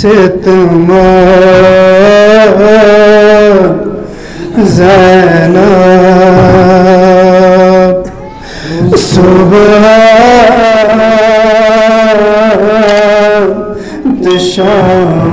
सितमा ज़ैनब सुबह शाम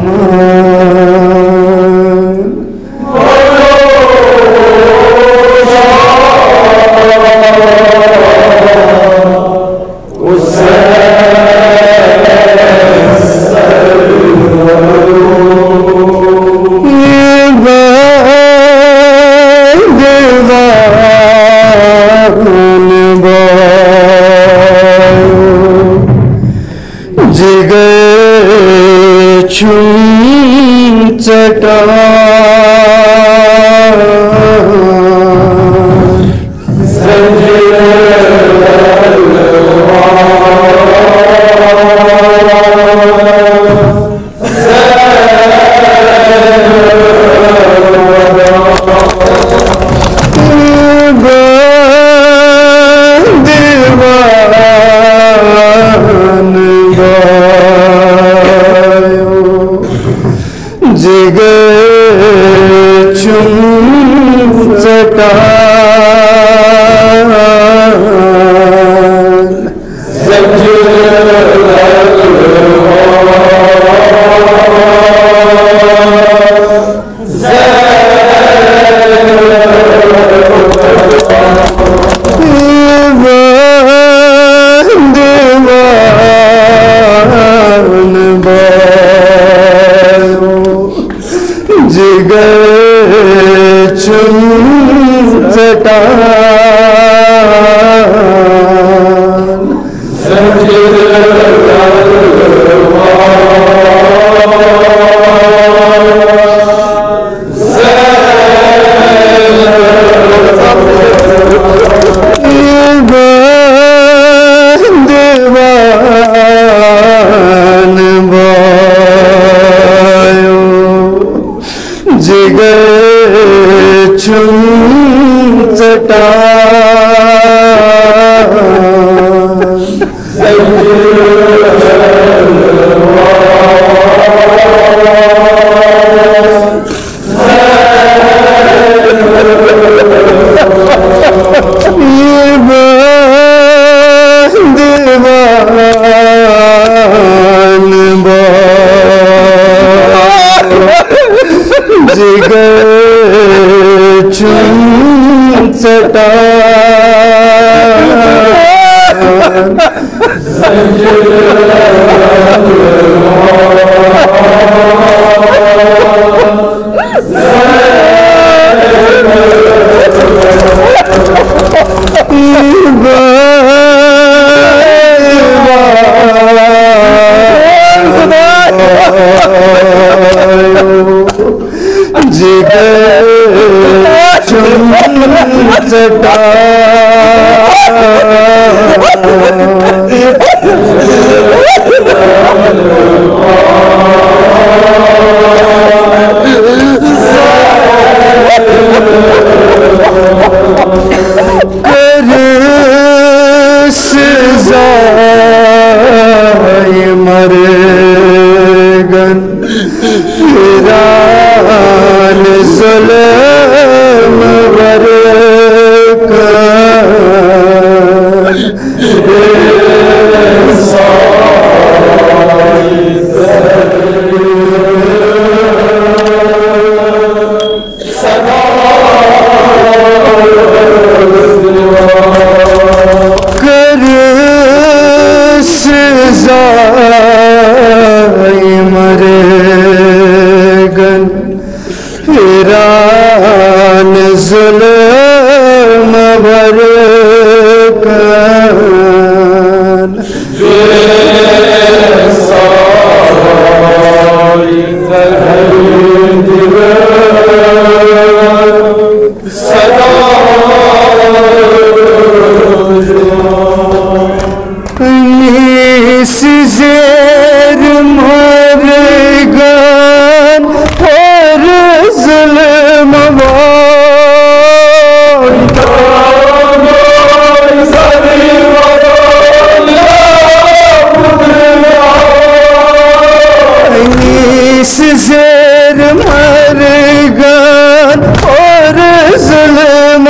इस ज़ेर मरगन और ज़ुल्म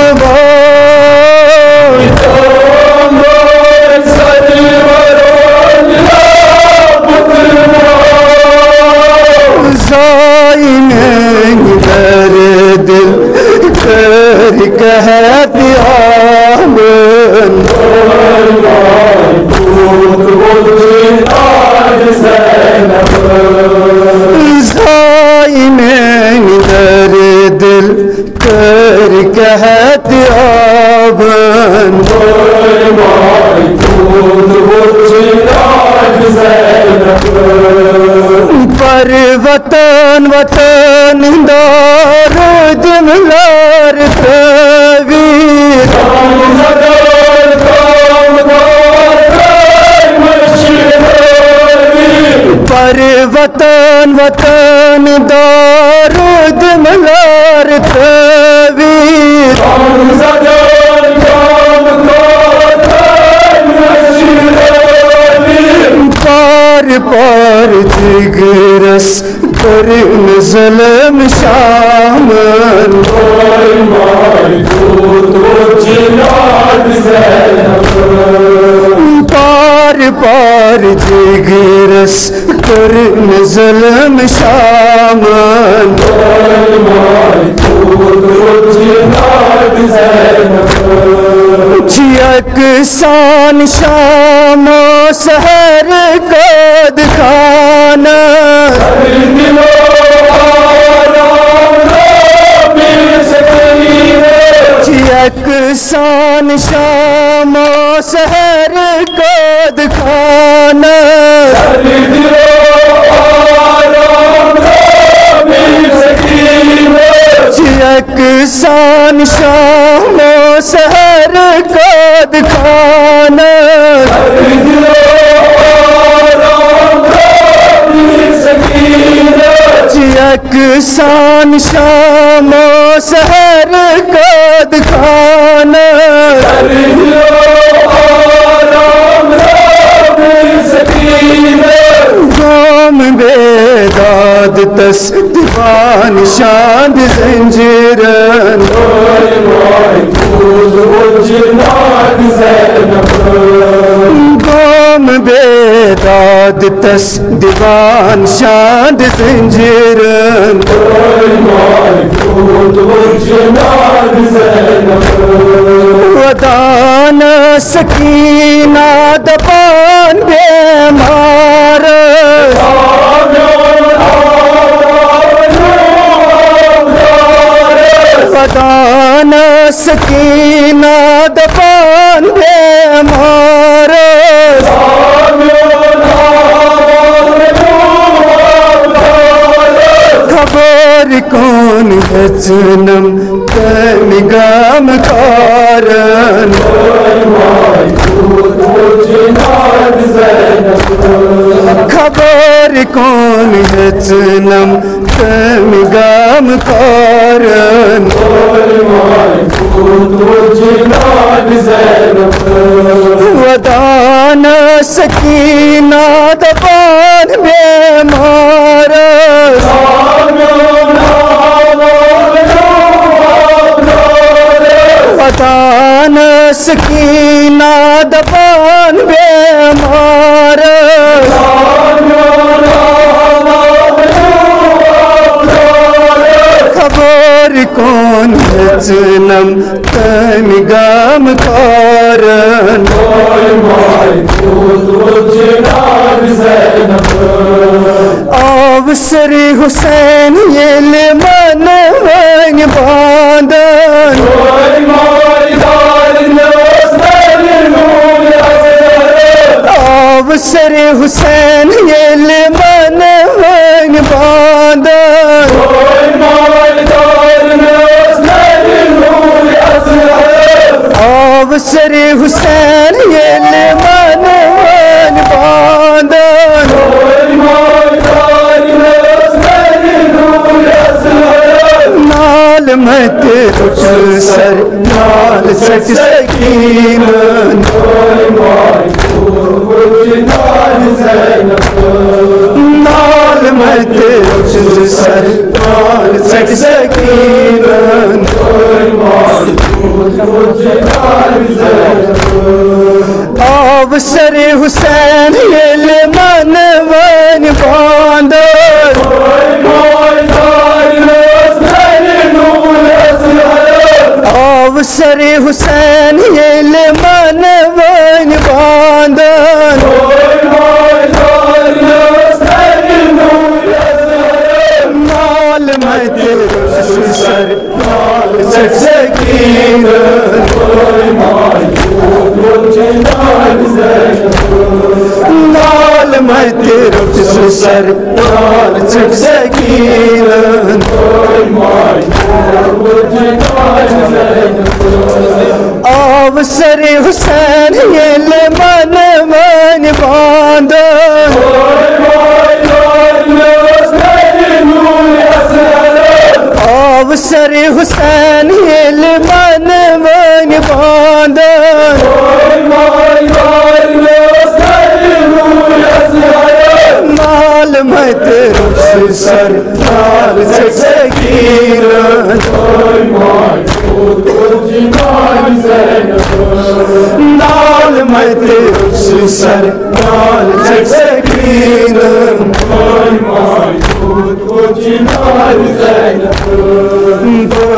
दिल कर कहते आमन ज़ाइमेन दर दिल कर कहते आमन पर वतन वतन दारुद मिलार तवीर पर वतन वतन दारुद मिलार तवीर पार पार जिगरस कर ज़ल्म शामन पार पार जिगरस कर ज़ल्म शामन यकसान शाम सहर कद खाना यकसान शाम सहर कद खाना यकसान शाम सहर कद खाना यकसान शाम सहर कद खाना गोम बेदाद तस दीवान शांद ज़ंजीरन गोम बेदाद तस दीवान शांद ज़ंजीरन वदान सकीना दबान बेमार वदान सकीना दबान बेमार खबर कौन है जन्म निगाम कारण खबर कौन है जन्म निगाम कारण वदान सकीना दबान बेमार वदान सकीना दबान बेमार खबर कौन है जन्म निगाम कारण अवसर हुसैन ये ले मन बांधन अवसर हुसैन ये ले मन बांधन अवसर हुसैन ये ले मन बांधन नाल मत सर नाल सच सकीन नाल मत Av sare Hüseyin yeli manvan bandar Av sare Hüseyin yeli manvan bandar Mal mete sar seksekin Mal mete sar seksekin Av sare Hüseyin yeli manvan bandar Av sare Hüseyin yeli manvan bandar Mal mete sar seksekin Nal mete sar seksekin Boy